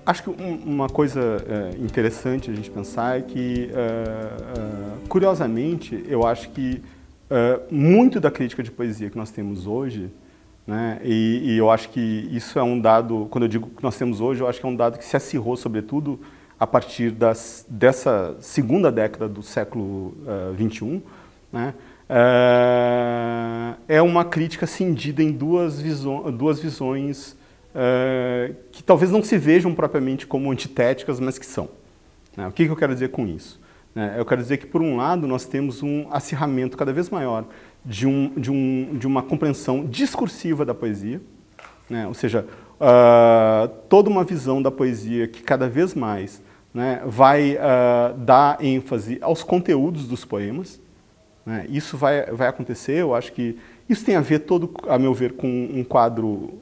Acho que uma coisa interessante a gente pensar é que, curiosamente, eu acho que muito da crítica de poesia que nós temos hoje, né, e eu acho que isso é um dado, quando eu digo que nós temos hoje, eu acho que é um dado que se acirrou, sobretudo, a partir dessa segunda década do século XXI, né, é uma crítica cindida em duas visões que talvez não se vejam propriamente como antitéticas, mas que são. Né? O que eu quero dizer com isso? Eu quero dizer que, por um lado, nós temos um acirramento cada vez maior de uma compreensão discursiva da poesia, né? Ou seja, toda uma visão da poesia que cada vez mais, né, vai dar ênfase aos conteúdos dos poemas. Né? Isso vai acontecer, eu acho que isso tem a ver, a meu ver, com um quadro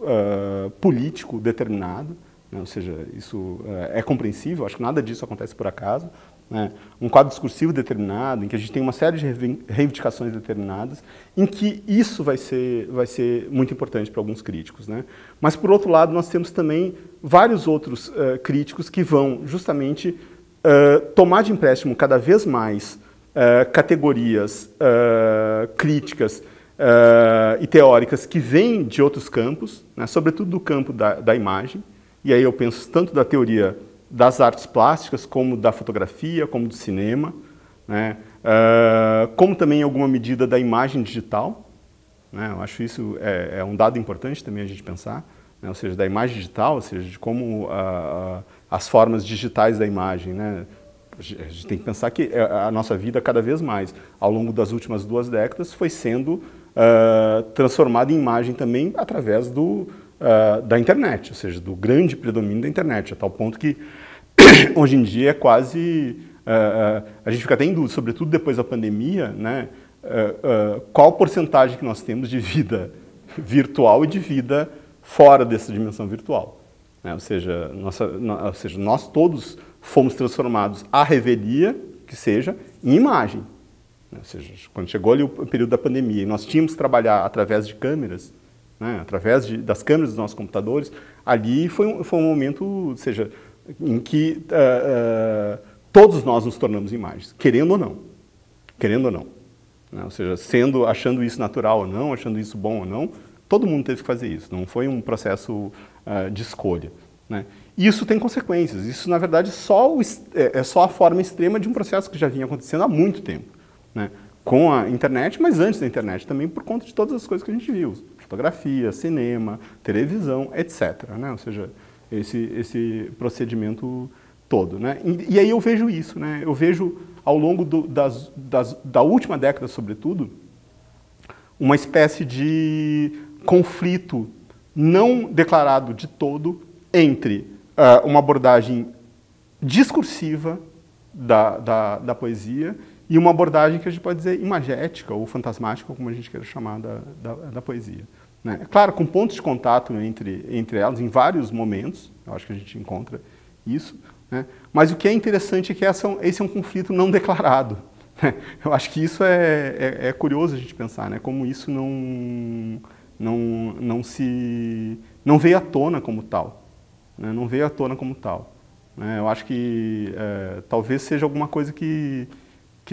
político determinado, né? Ou seja, isso é compreensível, acho que nada disso acontece por acaso. Né? Um quadro discursivo determinado, em que a gente tem uma série de reivindicações determinadas, em que isso vai ser muito importante para alguns críticos. Né? Mas, por outro lado, nós temos também vários outros críticos que vão justamente tomar de empréstimo cada vez mais categorias críticas e teóricas que vêm de outros campos, né? Sobretudo do campo da imagem, e aí eu penso tanto da teoria das artes plásticas, como da fotografia, como do cinema, né? Como também em alguma medida da imagem digital. Né? Eu acho isso é um dado importante também a gente pensar, né? Ou seja, da imagem digital, ou seja, de como as formas digitais da imagem, né? A gente tem que pensar que a nossa vida, cada vez mais, ao longo das últimas 2 décadas, foi sendo transformada em imagem também através da internet, ou seja, do grande predomínio da internet, a tal ponto que hoje em dia é quase... a gente fica até em dúvida, sobretudo depois da pandemia, né, qual porcentagem que nós temos de vida virtual e de vida fora dessa dimensão virtual. Né? Ou seja, nós todos fomos transformados à revelia, que seja, em imagem. Ou seja, quando chegou ali o período da pandemia e nós tínhamos que trabalhar através de câmeras, né, através das câmeras dos nossos computadores, ali foi um momento, ou seja, em que todos nós nos tornamos imagens, querendo ou não. Querendo ou não. Né? Ou seja, achando isso natural ou não, achando isso bom ou não, todo mundo teve que fazer isso, não foi um processo de escolha. Né? E isso tem consequências, isso na verdade é só a forma extrema de um processo que já vinha acontecendo há muito tempo. Né? Com a internet, mas antes da internet também por conta de todas as coisas que a gente viu. Fotografia, cinema, televisão, etc. Né? Ou seja, esse procedimento todo. Né? E aí eu vejo isso, né? Eu vejo ao longo da última década, sobretudo, uma espécie de conflito não declarado de todo entre uma abordagem discursiva da poesia e uma abordagem que a gente pode dizer imagética ou fantasmática, como a gente queira chamar da poesia. Né? Claro, com pontos de contato entre elas, em vários momentos, eu acho que a gente encontra isso, né? Mas o que é interessante é que esse é um conflito não declarado. Né? Eu acho que isso é curioso a gente pensar, né? Como isso não veio à tona como tal. Né? Não veio à tona como tal. Né? Eu acho que talvez seja alguma coisa que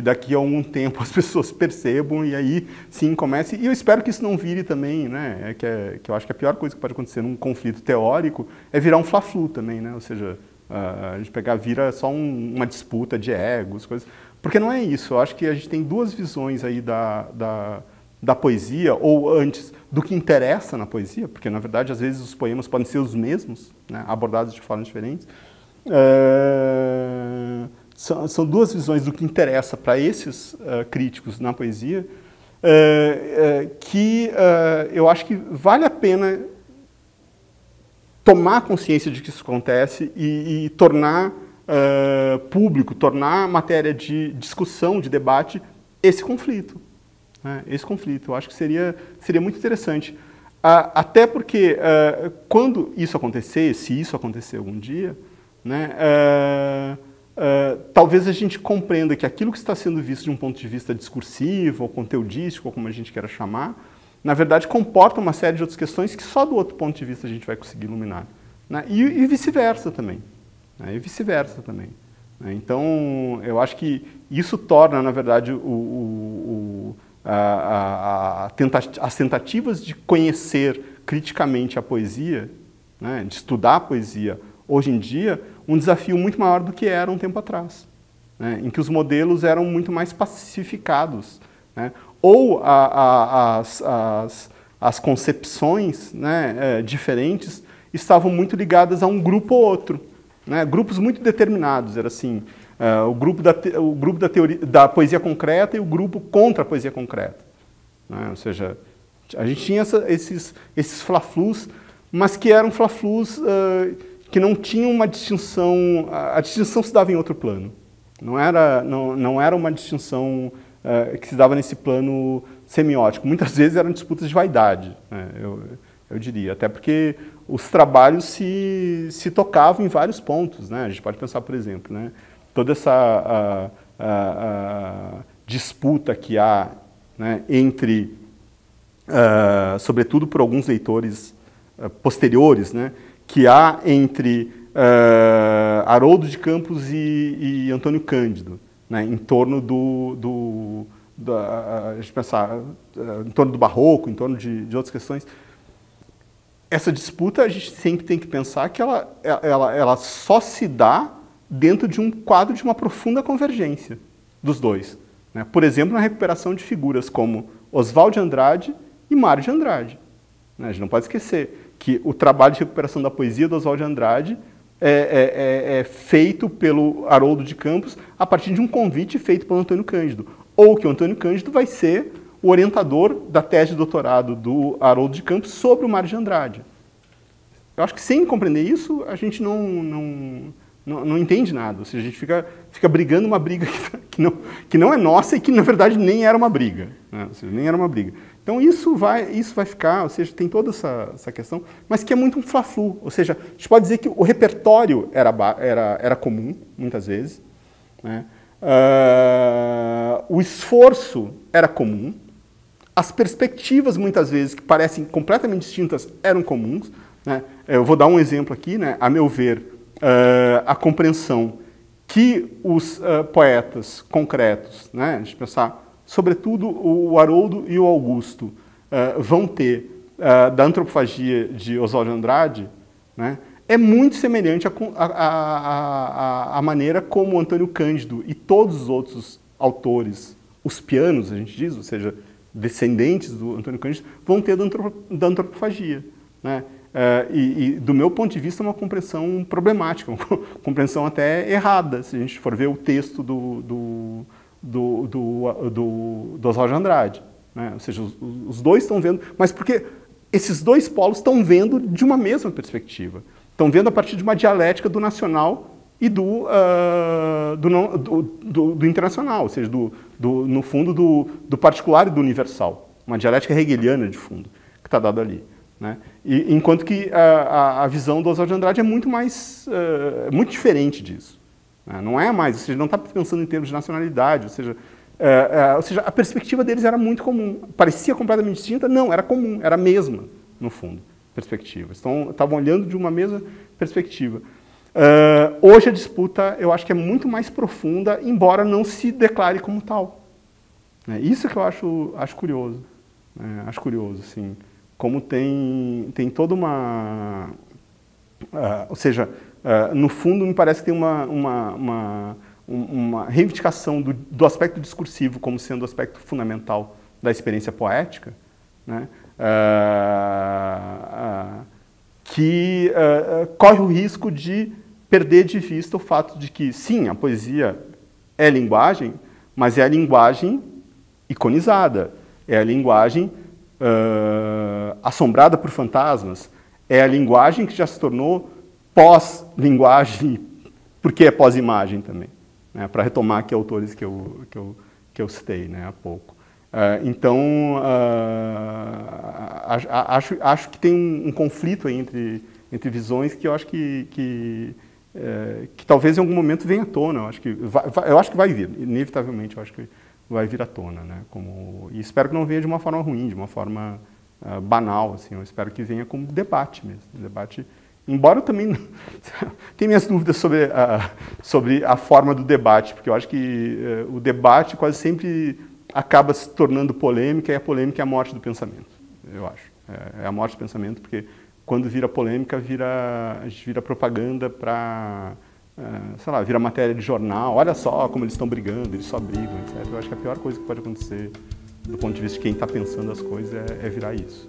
daqui a algum tempo as pessoas percebam e aí sim comece, e eu espero que isso não vire também, né, que eu acho que a pior coisa que pode acontecer num conflito teórico é virar um fla-flu também, né, ou seja, a gente vira só uma disputa de egos, coisas, porque não é isso, eu acho que a gente tem duas visões aí da poesia, ou antes, do que interessa na poesia, porque na verdade às vezes os poemas podem ser os mesmos, né, abordados de formas diferentes. São duas visões do que interessa para esses críticos na poesia, que eu acho que vale a pena tomar consciência de que isso acontece e tornar público, tornar matéria de discussão, de debate, esse conflito. Né? Esse conflito, eu acho que seria muito interessante. Até porque, quando isso acontecer, se isso acontecer algum dia, né, talvez a gente compreenda que aquilo que está sendo visto de um ponto de vista discursivo, ou conteudístico, ou como a gente queira chamar, na verdade comporta uma série de outras questões que só do outro ponto de vista a gente vai conseguir iluminar. Né? E vice-versa também. né, e vice-versa também. Né? Então, eu acho que isso torna, na verdade, as tentativas de conhecer criticamente a poesia, né, de estudar a poesia, hoje em dia, um desafio muito maior do que era um tempo atrás, né, em que os modelos eram muito mais pacificados, né, ou as concepções, né, diferentes estavam muito ligadas a um grupo ou outro, né, grupos muito determinados, era assim, o grupo da teoria, da poesia concreta e o grupo contra a poesia concreta, né, ou seja, a gente tinha esses fla-flus, mas que eram fla-flus que não tinham uma distinção, a distinção se dava em outro plano, não era uma distinção que se dava nesse plano semiótico. Muitas vezes eram disputas de vaidade, né, eu diria, até porque os trabalhos se tocavam em vários pontos, né? A gente pode pensar, por exemplo, né, toda essa disputa que há, né, entre, sobretudo por alguns leitores posteriores, né, que há entre Haroldo de Campos e Antônio Cândido, né, em torno a gente pensar, em torno do barroco, em torno de outras questões. Essa disputa a gente sempre tem que pensar que ela só se dá dentro de um quadro de uma profunda convergência dos dois, né? Por exemplo, na recuperação de figuras como Oswald de Andrade e Mário de Andrade, né? A gente não pode esquecer que o trabalho de recuperação da poesia do Oswald de Andrade é feito pelo Haroldo de Campos a partir de um convite feito pelo Antônio Cândido, ou que o Antônio Cândido vai ser o orientador da tese de doutorado do Haroldo de Campos sobre o Mário de Andrade. Eu acho que sem compreender isso, a gente não entende nada. Ou seja, a gente fica brigando uma briga que não é nossa e que, na verdade, nem era uma briga, né? Ou seja, nem era uma briga. Então, isso vai ficar, ou seja, tem toda essa questão, mas que é muito um fla-flu. Ou seja, a gente pode dizer que o repertório era comum, muitas vezes, né? O esforço era comum, as perspectivas, muitas vezes, que parecem completamente distintas, eram comuns, né? Eu vou dar um exemplo aqui, né? A meu ver, a compreensão que os poetas concretos, né? A gente pensar, sobretudo o Haroldo e o Augusto, vão ter da antropofagia de Oswald de Andrade, né? É muito semelhante à maneira como Antônio Cândido e todos os outros autores, os pianos, a gente diz, ou seja, descendentes do Antônio Cândido, vão ter da antropofagia, né? E do meu ponto de vista, é uma compreensão problemática, uma compreensão até errada, se a gente for ver o texto do Oswald de Andrade, né? Ou seja, os dois estão vendo, mas porque esses dois polos estão vendo de uma mesma perspectiva, estão vendo a partir de uma dialética do nacional e do internacional, ou seja, no fundo do particular e do universal, uma dialética hegeliana de fundo, que está dado ali, né? Enquanto que a visão do Oswald de Andrade é muito diferente disso, né? Não é mais, ou seja, não está pensando em termos de nacionalidade, ou seja, a perspectiva deles era muito comum, parecia completamente distinta, não, era comum, era a mesma, no fundo, perspectiva. Então, estavam olhando de uma mesma perspectiva. Hoje a disputa, eu acho que é muito mais profunda, embora não se declare como tal. Isso que eu acho curioso. Acho curioso, assim, como tem toda uma... ou seja, no fundo, me parece que tem uma reivindicação do aspecto discursivo como sendo o aspecto fundamental da experiência poética, né? Que corre o risco de perder de vista o fato de que, sim, a poesia é linguagem, mas é a linguagem iconizada, é a linguagem assombrada por fantasmas, é a linguagem que já se tornou pós-linguagem, porque é pós-imagem também, né? Para retomar aqui autores que eu citei, né, há pouco. Então, acho que tem um conflito aí entre visões que eu acho que talvez em algum momento venha à tona. Eu acho que vai vir, inevitavelmente, eu acho que vai vir à tona, né? E espero que não venha de uma forma ruim, de uma forma banal, assim. Eu espero que venha como debate mesmo, debate Embora eu também tenha minhas dúvidas sobre a forma do debate, porque eu acho que o debate quase sempre acaba se tornando polêmica, e a polêmica é a morte do pensamento, eu acho. É a morte do pensamento, porque quando vira polêmica, a gente vira propaganda para, sei lá, vira matéria de jornal, olha só como eles estão brigando, eles só brigam, etc. Eu acho que a pior coisa que pode acontecer, do ponto de vista de quem está pensando as coisas, é virar isso.